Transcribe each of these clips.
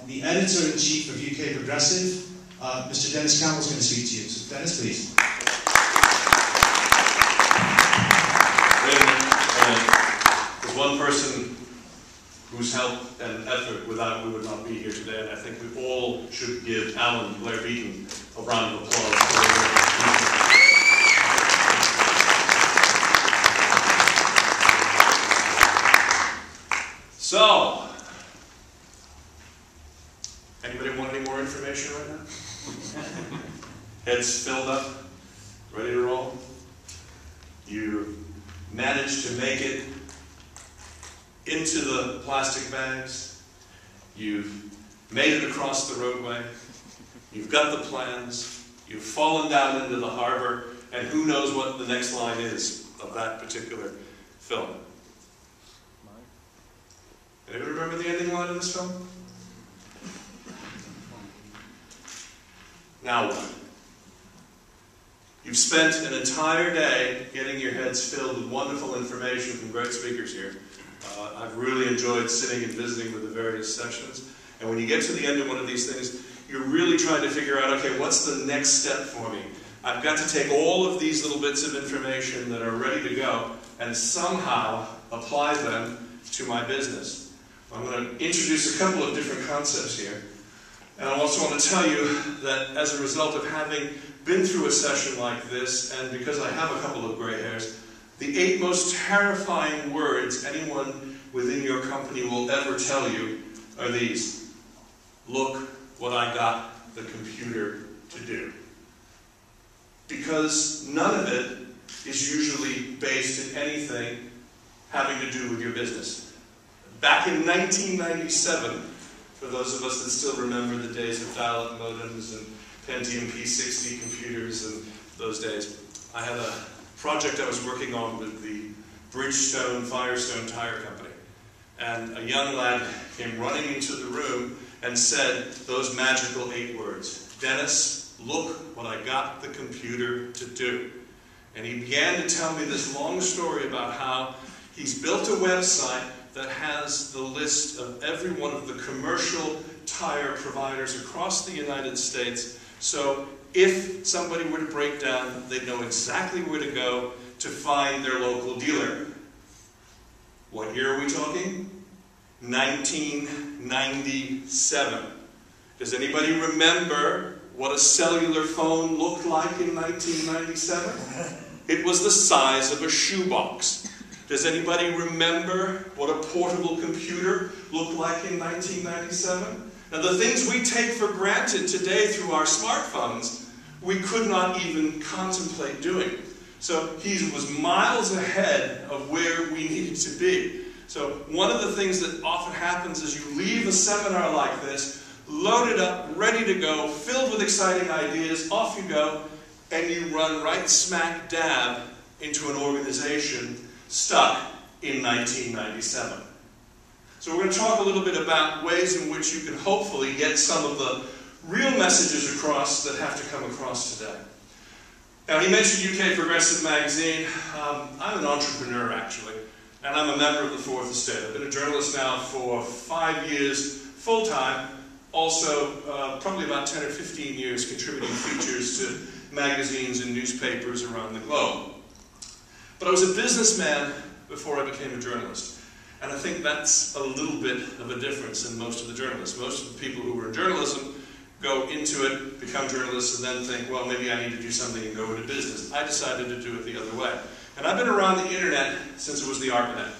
the editor-in-chief of UK Progressive, Mr. Denis Campbell, is going to speak to you. So, Denis, please. There's one person whose help and effort without we would not be here today, and I think we all should give Alan Blair Beaton a round of applause. So, anybody want any more information right now? Heads filled up, ready to roll? You managed to make it into the plastic bags. You've made it across the roadway. You've got the plans. You've fallen down into the harbor, and who knows what the next line is of that particular film. Anybody remember the ending line of this film? Now what? You've spent an entire day getting your heads filled with wonderful information from great speakers here. I've really enjoyed sitting and visiting with the various sessions. And when you get to the end of one of these things, you're really trying to figure out, okay, what's the next step for me? I've got to take all of these little bits of information that are ready to go and somehow apply them to my business. I'm going to introduce a couple of different concepts here. And I also want to tell you that as a result of having been through a session like this, and because I have a couple of gray hairs, the 8 most terrifying words anyone within your company will ever tell you are these. Look what I got the computer to do. Because none of it is usually based in anything having to do with your business. Back in 1997, for those of us that still remember the days of dial-up modems and Pentium P60 computers and those days, I had a project I was working on with the Firestone Tire Company. And a young lad came running into the room and said those magical 8 words. Dennis, look what I got the computer to do. And he began to tell me this long story about how he's built a website that has the list of every one of the commercial tire providers across the United States. So if somebody were to break down, they'd know exactly where to go to find their local dealer. What year are we talking? 1997. Does anybody remember what a cellular phone looked like in 1997? It was the size of a shoebox. Does anybody remember what a portable computer looked like in 1997? Now, the things we take for granted today through our smartphones, we could not even contemplate doing. So he was miles ahead of where we needed to be. So one of the things that often happens is you leave a seminar like this, loaded up, ready to go, filled with exciting ideas, off you go, and you run right smack dab into an organization stuck in 1997. So we're going to talk a little bit about ways in which you can hopefully get some of the real messages across that have to come across today. Now, he mentioned UK Progressive Magazine. I'm an entrepreneur, actually, and I'm a member of the Fourth Estate. I've been a journalist now for 5 years, full-time, also probably about 10 or 15 years contributing features to magazines and newspapers around the globe. But I was a businessman before I became a journalist. And I think that's a little bit of a difference in most of the journalists. Most of the people who were in journalism go into it, become journalists, and then think, well, maybe I need to do something and go into business. I decided to do it the other way. And I've been around the internet since it was the ARPANET.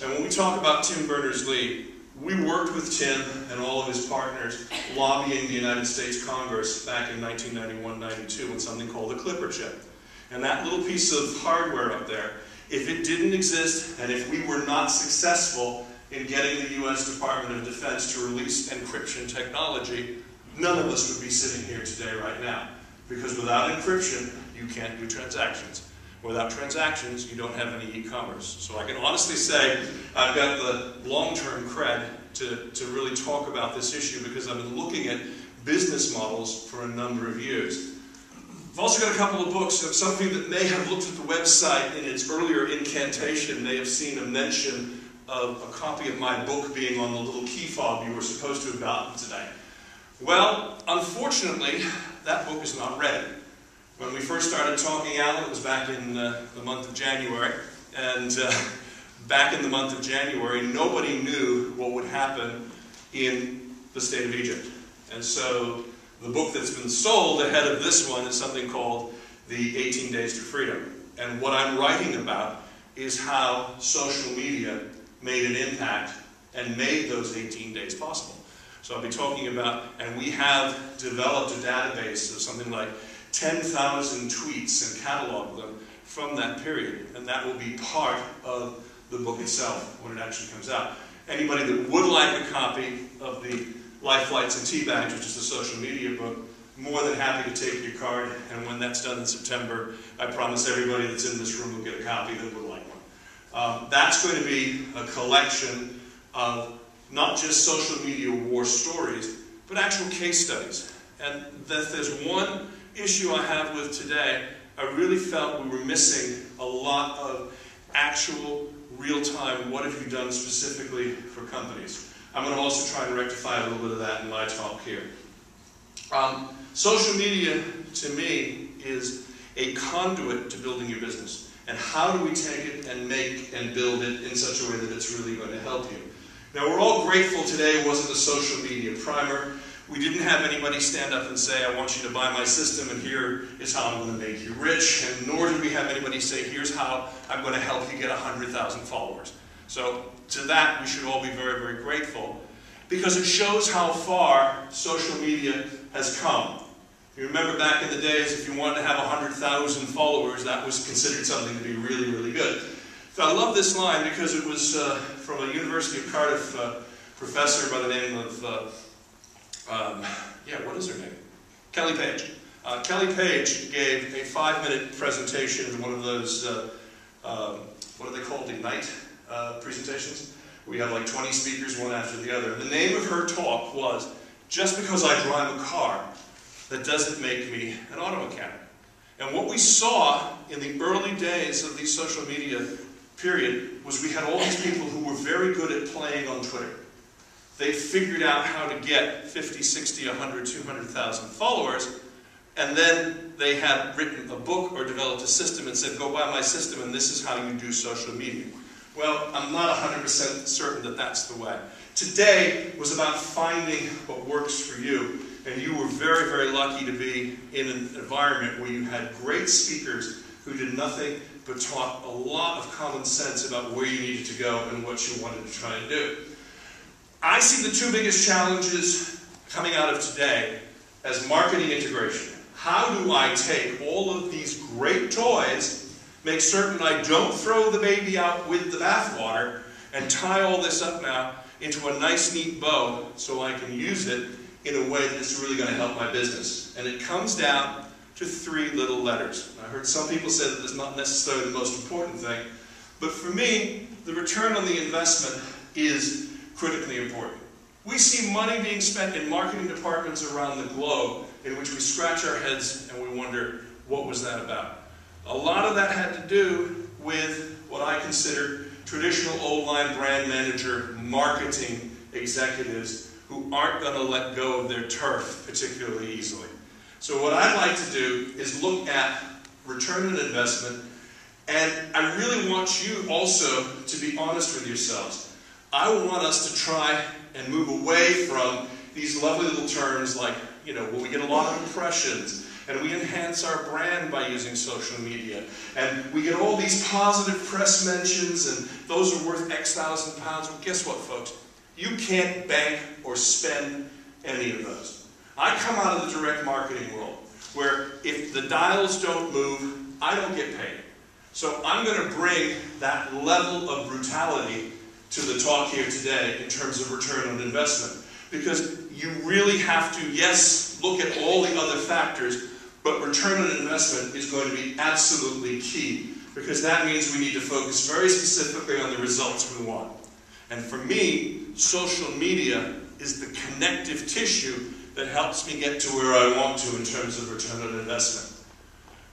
And when we talk about Tim Berners-Lee, we worked with Tim and all of his partners lobbying the United States Congress back in 1991-92 on something called the Clipper chip. And that little piece of hardware up there, if it didn't exist, and if we were not successful in getting the U.S. Department of Defense to release encryption technology, none of us would be sitting here today right now. Because without encryption, you can't do transactions. Without transactions, you don't have any e-commerce. So I can honestly say I've got the long-term cred to really talk about this issue because I've been looking at business models for a number of years. I've also got a couple of books. Some of you that may have looked at the website in its earlier incantation may have seen a mention of a copy of my book being on the little key fob you were supposed to have gotten today. Well, unfortunately, that book is not ready. When we first started talking, Alan, it was back in the month of January, and back in the month of January, nobody knew what would happen in the state of Egypt. And so the book that's been sold ahead of this one is something called The 18 Days to Freedom. And what I'm writing about is how social media made an impact and made those 18 days possible. So I'll be talking about, and we have developed a database of something like 10,000 tweets and cataloged them from that period. And that will be part of the book itself when it actually comes out. Anybody that would like a copy of the Life, Flights, and Tea Bags, which is the social media book, more than happy to take your card. And when that's done in September, I promise everybody that's in this room will get a copy that would like one. That's going to be a collection of not just social media war stories, but actual case studies. And that there's one issue I have with today, I really felt we were missing a lot of actual, real-time, what have you done specifically for companies. I'm going to also try to rectify a little bit of that in my talk here. Social media, to me, is a conduit to building your business. And how do we take it and make and build it in such a way that it's really going to help you? Now, we're all grateful today it wasn't a social media primer. We didn't have anybody stand up and say, I want you to buy my system, and here is how I'm going to make you rich. And nor did we have anybody say, here's how I'm going to help you get 100,000 followers. So to that, we should all be very, very grateful, because it shows how far social media has come. You remember back in the days, if you wanted to have 100,000 followers, that was considered something to be really, really good. So I love this line because it was from a University of Cardiff professor by the name of, what is her name? Kelly Page. Kelly Page gave a 5-minute presentation in one of those, what are they called, Ignite presentations? We have like 20 speakers, one after the other. The name of her talk was, Just Because I Drive a Car, That Doesn't Make Me an Auto Mechanic. And what we saw in the early days of the social media period was we had all these people who were very good at playing on Twitter. They figured out how to get 50, 60, 100, 200,000 followers, and then they had written a book or developed a system and said, go buy my system and this is how you do social media. Well, I'm not 100% certain that that's the way. Today was about finding what works for you, and you were very, very lucky to be in an environment where you had great speakers who did nothing but talk a lot of common sense about where you needed to go and what you wanted to try and do. I see the two biggest challenges coming out of today as marketing integration. How do I take all of these great toys, make certain I don't throw the baby out with the bathwater, and tie all this up now into a nice, neat bow so I can use it in a way that's really going to help my business? And it comes down to 3 little letters. I heard some people say that that's not necessarily the most important thing, but for me, the return on the investment is critically important. We see money being spent in marketing departments around the globe in which we scratch our heads and we wonder, what was that about? A lot of that had to do with what I consider traditional old-line brand manager marketing executives who aren't going to let go of their turf particularly easily. So what I'd like to do is look at return on investment, and I really want you also to be honest with yourselves. I want us to try and move away from these lovely little terms like, well, we get a lot of impressions, and we enhance our brand by using social media, and we get all these positive press mentions, and those are worth X thousand pounds. Well, guess what, folks? You can't bank or spend any of those. I come out of the direct marketing world, where if the dials don't move, I don't get paid. So I'm going to bring that level of brutality to the talk here today in terms of return on investment. Because you really have to, yes, look at all the other factors, but return on investment is going to be absolutely key, because that means we need to focus very specifically on the results we want. And for me, social media is the connective tissue that helps me get to where I want to in terms of return on investment.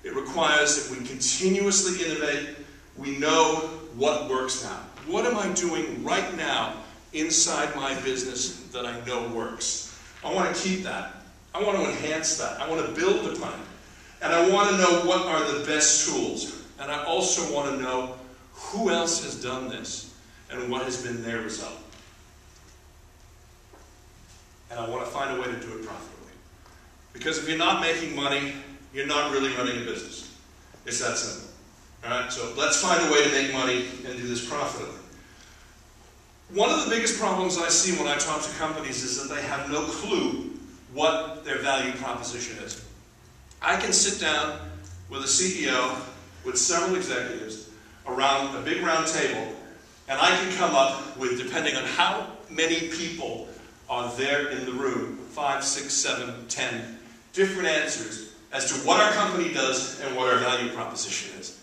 It requires that we continuously innovate. We know what works now. What am I doing right now inside my business that I know works? I want to keep that. I want to enhance that. I want to build upon it. And I want to know what are the best tools. And I also want to know who else has done this and what has been their result. And I want to find a way to do it profitably. Because if you're not making money, you're not really running a business. It's that simple. All right? So let's find a way to make money and do this profitably. One of the biggest problems I see when I talk to companies is that they have no clue what their value proposition is. I can sit down with a CEO, with several executives, around a big round table, and I can come up with, depending on how many people are there in the room, 5, 6, 7, 10 different answers as to what our company does and what our value proposition is.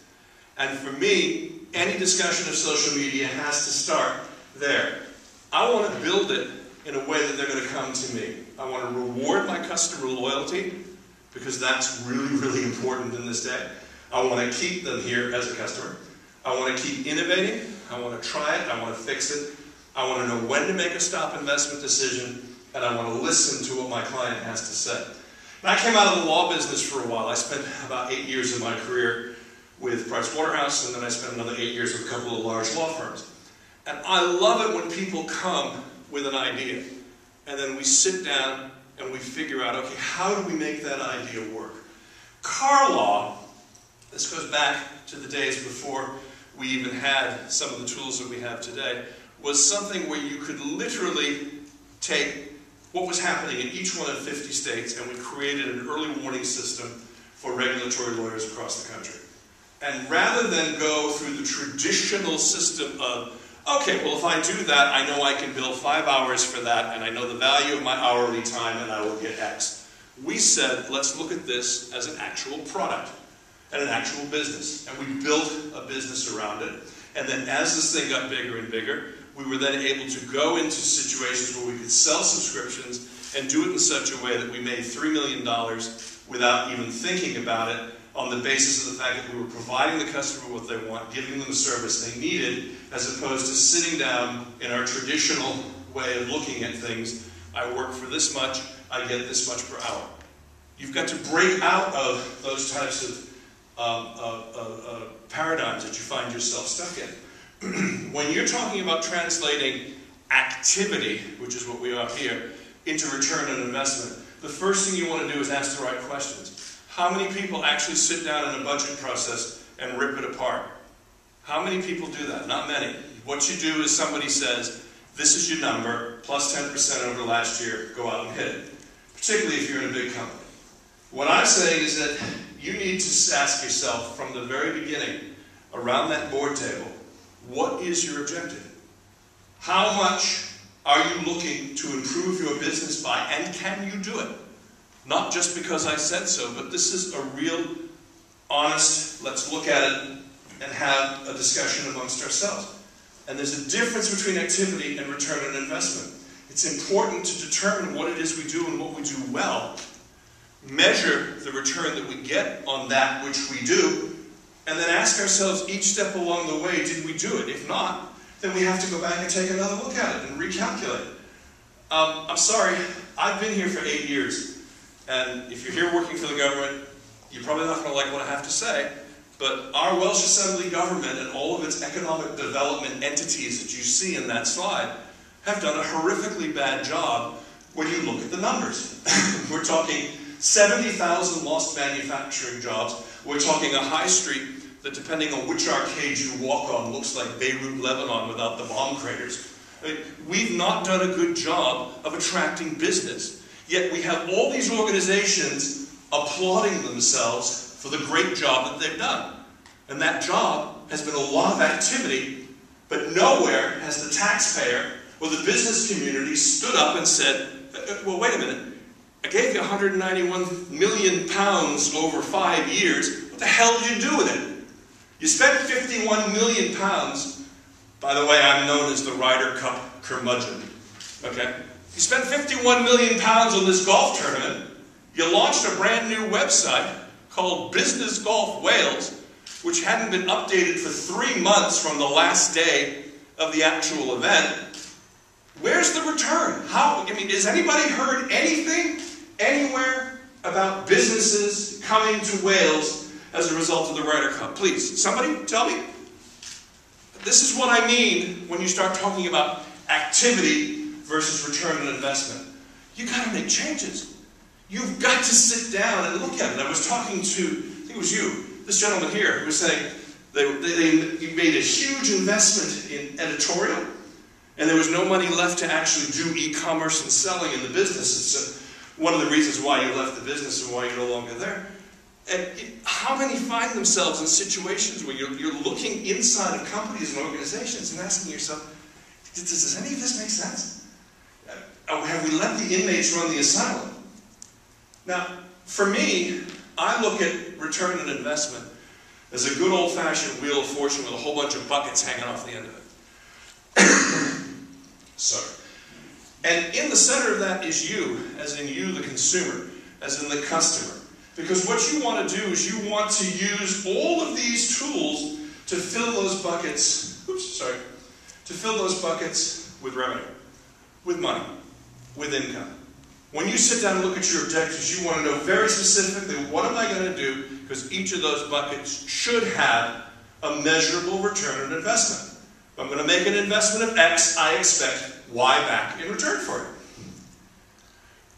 And for me, any discussion of social media has to start there. I want to build it in a way that they're going to come to me. I want to reward my customer loyalty, because that's really, really important in this day. I want to keep them here as a customer. I want to keep innovating. I want to try it. I want to fix it. I want to know when to make a stop investment decision, and I want to listen to what my client has to say. And I came out of the law business for a while. I spent about 8 years of my career with Price Waterhouse, and then I spent another 8 years with a couple of large law firms. And I love it when people come with an idea, and then we sit down and we figure out, okay, how do we make that idea work? Car law, this goes back to the days before we even had some of the tools that we have today, was something where you could literally take what was happening in each one of 50 states, and we created an early warning system for regulatory lawyers across the country. And rather than go through the traditional system of, okay, well, if I do that, I know I can bill 5 hours for that, and I know the value of my hourly time, and I will get X. We said, let's look at this as an actual product and an actual business. And we built a business around it. And then as this thing got bigger and bigger, we were then able to go into situations where we could sell subscriptions and do it in such a way that we made $3 million without even thinking about it, on the basis of the fact that we were providing the customer what they want, giving them the service they needed, as opposed to sitting down in our traditional way of looking at things. I work for this much, I get this much per hour. You've got to break out of those types of paradigms that you find yourself stuck in. When you're talking about translating activity, which is what we are here, into return on investment, the first thing you want to do is ask the right questions. How many people actually sit down in a budget process and rip it apart? How many people do that? Not many. What you do is somebody says, this is your number, plus 10% over last year, go out and hit it. Particularly if you're in a big company. What I'm saying is that you need to ask yourself from the very beginning, around that board table, what is your objective? How much are you looking to improve your business by, and can you do it? Not just because I said so, but this is a real, honest, let's look at it and have a discussion amongst ourselves. And there's a difference between activity and return on investment. It's important to determine what it is we do and what we do well, measure the return that we get on that which we do, and then ask ourselves each step along the way, did we do it? If not, then we have to go back and take another look at it and recalculate. I'm sorry, I've been here for 8 years. And if you're here working for the government, you're probably not going to like what I have to say, but our Welsh Assembly government and all of its economic development entities that you see in that slide have done a horrifically bad job when you look at the numbers. We're talking 70,000 lost manufacturing jobs. We're talking a high street that, depending on which arcade you walk on, looks like Beirut, Lebanon without the bomb craters. I mean, we've not done a good job of attracting business. Yet we have all these organizations applauding themselves for the great job that they've done. And that job has been a lot of activity, but nowhere has the taxpayer or the business community stood up and said, well, wait a minute, I gave you £191 million over 5 years. What the hell did you do with it? You spent £51 million. By the way, I'm known as the Ryder Cup curmudgeon. Okay? You spent £51 million on this golf tournament. You launched a brand new website called Business Golf Wales, which hadn't been updated for 3 months from the last day of the actual event, where's the return? Has anybody heard anything anywhere about businesses coming to Wales as a result of the Ryder Cup? Please, somebody tell me. This is what I mean when you start talking about activity versus return on investment. You've got to make changes. You've got to sit down and look at it. I was talking to, I think it was you, this gentleman here, who was saying they made a huge investment in editorial, and there was no money left to actually do e-commerce and selling in the business. It's one of the reasons why you left the business and why you're no longer there. And how many find themselves in situations where you're looking inside of companies and organizations and asking yourself, does any of this make sense? Have we let the inmates run the asylum? Now, for me, I look at return on investment as a good old-fashioned wheel of fortune with a whole bunch of buckets hanging off the end of it. Sorry. And in the center of that is you, as in you, the consumer, as in the customer. Because what you want to do is you want to use all of these tools to fill those buckets, to fill those buckets with revenue, with money, with income. When you sit down and look at your objectives, you want to know very specifically, what am I going to do? Because each of those buckets should have a measurable return on investment. If I'm going to make an investment of X, I expect Y back in return for it.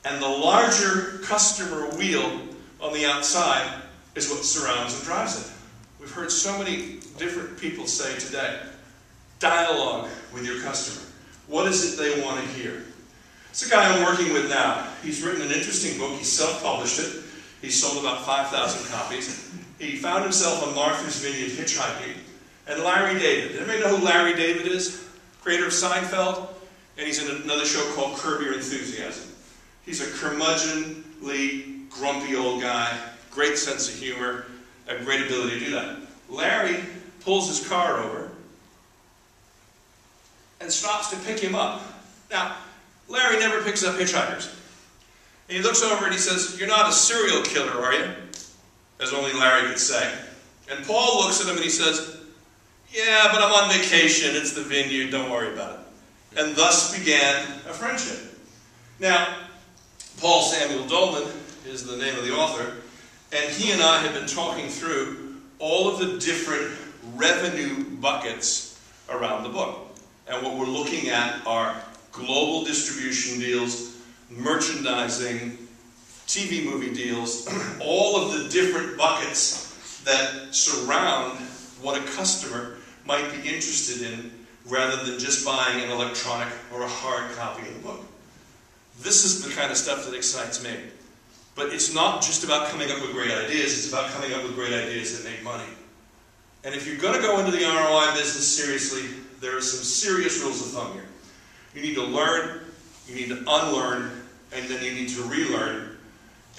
And the larger customer wheel on the outside is what surrounds and drives it. We've heard so many different people say today, dialogue with your customer. What is it they want to hear? It's a guy I'm working with now. He's written an interesting book. He self-published it. He sold about 5,000 copies. He found himself on Martha's Vineyard hitchhiking. And Larry David. Anybody know who Larry David is? Creator of Seinfeld. And he's in another show called Curb Your Enthusiasm. He's a curmudgeonly, grumpy old guy. Great sense of humor. A great ability to do that. Larry pulls his car over and stops to pick him up. Now, Larry never picks up hitchhikers. And he looks over and he says, "You're not a serial killer, are you?" As only Larry could say. And Paul looks at him and he says, "Yeah, but I'm on vacation. It's the vineyard. Don't worry about it." And thus began a friendship. Now, Paul Samuel Dolman is the name of the author, and he and I have been talking through all of the different revenue buckets around the book. And what we're looking at are global distribution deals, merchandising, TV movie deals, all of the different buckets that surround what a customer might be interested in rather than just buying an electronic or a hard copy of the book. This is the kind of stuff that excites me. But it's not just about coming up with great ideas, it's about coming up with great ideas that make money. And if you're going to go into the ROI business seriously, there are some serious rules of thumb here. You need to learn, you need to unlearn, and then you need to relearn,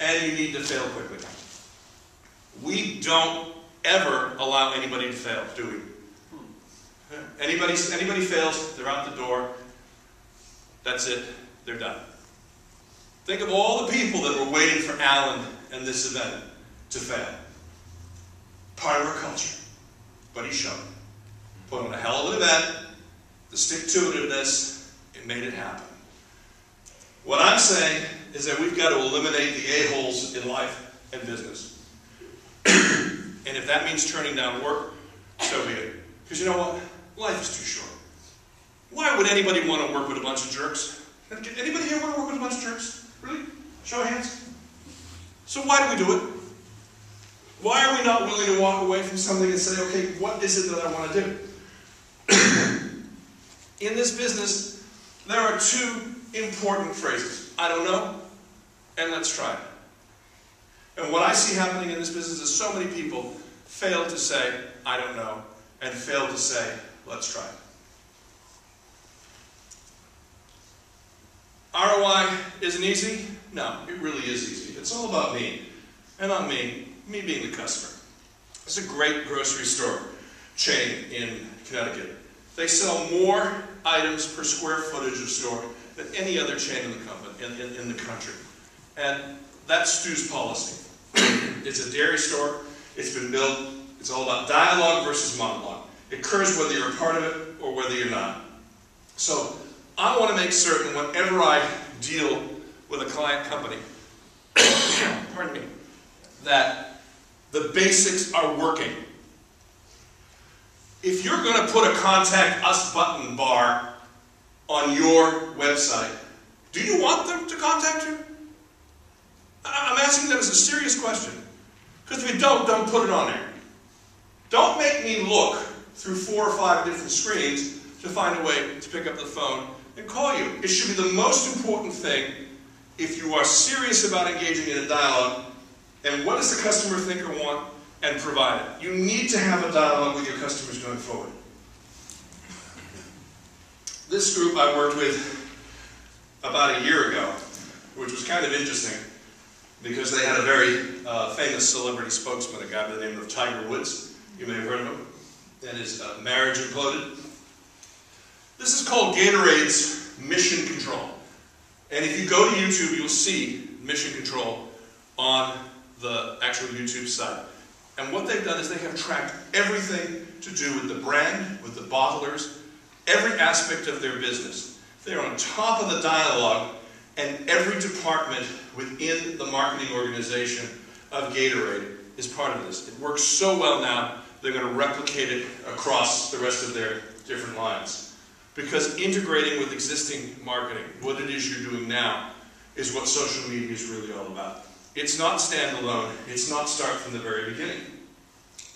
and you need to fail quickly. We don't ever allow anybody to fail, do we? Anybody fails, they're out the door. That's it, they're done. Think of all the people that were waiting for Alan and this event to fail. Part of our culture. But he showed. Put on a hell of an event, the stick-to-itiveness, it made it happen. What I'm saying is that we've got to eliminate the a-holes in life and business. And if that means turning down work, so be it. Because you know what? Life is too short. Why would anybody want to work with a bunch of jerks? Anybody here want to work with a bunch of jerks? Really? Show of hands. So why do we do it? Why are we not willing to walk away from something and say, okay, what is it that I want to do? In this business, there are two important phrases. I don't know, and let's try it. And what I see happening in this business is so many people fail to say, I don't know, and fail to say, let's try it. ROI isn't easy? No, it really is easy. It's all about me. And not me being the customer. It's a great grocery store chain in Connecticut. They sell more items per square footage of store than any other chain in the country. And that's Stu's policy. It's a dairy store. It's been built. It's all about dialogue versus monologue. It occurs whether you're a part of it or whether you're not. So I want to make certain whenever I deal with a client company, pardon me, that the basics are working. If you're going to put a Contact Us button bar on your website, do you want them to contact you? I'm asking that as a serious question. Because if you don't put it on there. Don't make me look through 4 or 5 different screens to find a way to pick up the phone and call you. It should be the most important thing if you are serious about engaging in a dialogue. And what does the customer think or want? And provide it. You need to have a dialogue with your customers going forward. This group I worked with about a year ago, which was kind of interesting because they had a very famous celebrity spokesman, a guy by the name of Tiger Woods. You may have heard of him. And his marriage imploded. This is called Gatorade's Mission Control. And if you go to YouTube, you'll see Mission Control on the actual YouTube site. And what they've done is they have tracked everything to do with the brand, with the bottlers, every aspect of their business. They're on top of the dialogue, and every department within the marketing organization of Gatorade is part of this. It works so well now, they're going to replicate it across the rest of their different lines. Because integrating with existing marketing, what it is you're doing now, is what social media is really all about. It's not standalone. It's not start from the very beginning.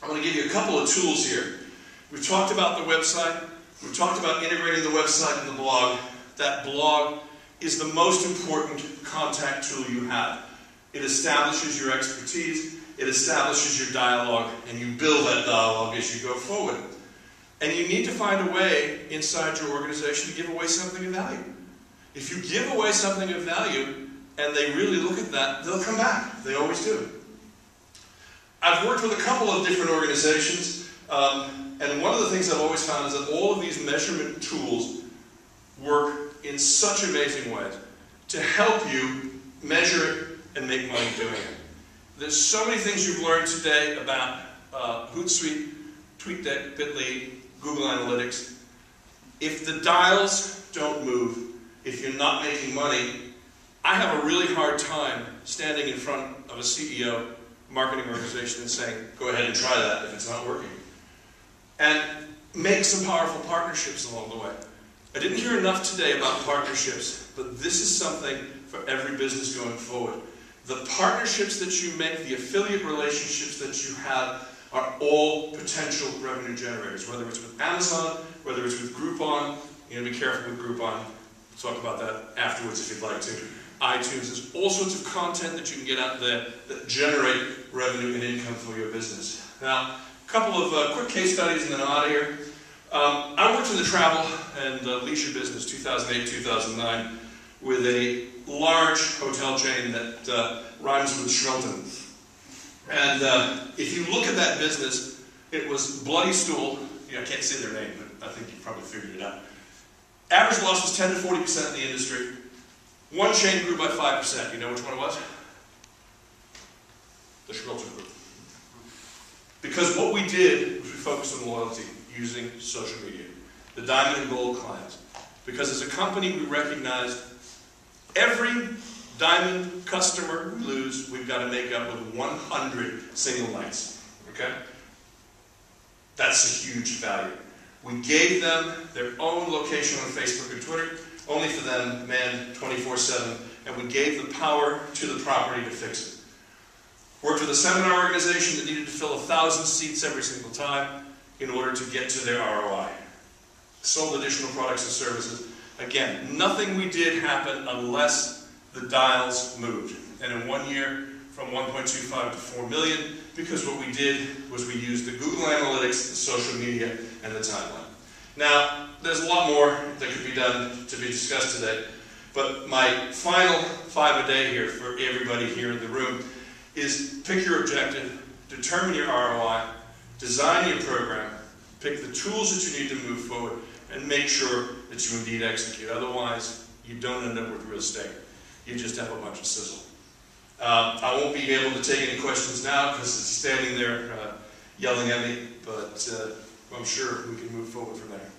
I'm going to give you a couple of tools here. We've talked about the website. We've talked about integrating the website and the blog. That blog is the most important contact tool you have. It establishes your expertise. It establishes your dialogue. And you build that dialogue as you go forward. And you need to find a way inside your organization to give away something of value. If you give away something of value, and they really look at that, they'll come back. They always do. I've worked with a couple of different organizations, and one of the things I've always found is that all of these measurement tools work in such amazing ways to help you measure it and make money doing it. There's so many things you've learned today about Hootsuite, TweetDeck, Bitly, Google Analytics. If the dials don't move, if you're not making money, I have a really hard time standing in front of a CEO marketing organization and saying, go ahead and try that if it's not working. And make some powerful partnerships along the way. I didn't hear enough today about partnerships, but this is something for every business going forward. The partnerships that you make, the affiliate relationships that you have, are all potential revenue generators, whether it's with Amazon, whether it's with Groupon. You know, be careful with Groupon. We'll talk about that afterwards if you'd like to. iTunes, there's all sorts of content that you can get out there that generate revenue and income for your business. Now, a couple of quick case studies and then I'm out of here. I worked in the travel and leisure business 2008-2009 with a large hotel chain that rhymes with Schmelten. And if you look at that business, it was Bloody Stool. I can't say their name, but I think you probably figured it out. Average loss was 10 to 40% in the industry. One chain grew by 5%. You know which one it was? The Schmelten Group. Because what we did was we focused on loyalty using social media. The diamond and gold clients. Because as a company we recognized every diamond customer we lose, we've got to make up with 100 single nights. Okay? That's a huge value. We gave them their own location on Facebook and Twitter, only for them, manned 24/7, and we gave the power to the property to fix it. Worked with a seminar organization that needed to fill 1,000 seats every single time in order to get to their ROI. Sold additional products and services. Again, nothing we did happened unless the dials moved. And in 1 year, from 1.25 to 4 million, because what we did was we used the Google Analytics, the social media, and the timeline. Now, there's a lot more that could be done to be discussed today, but my final 5 a day here for everybody here in the room is pick your objective, determine your ROI, design your program, pick the tools that you need to move forward, and make sure that you indeed execute. Otherwise, you don't end up with real estate. You just have a bunch of sizzle. I won't be able to take any questions now because it's standing there yelling at me, but I'm sure we can move forward from there.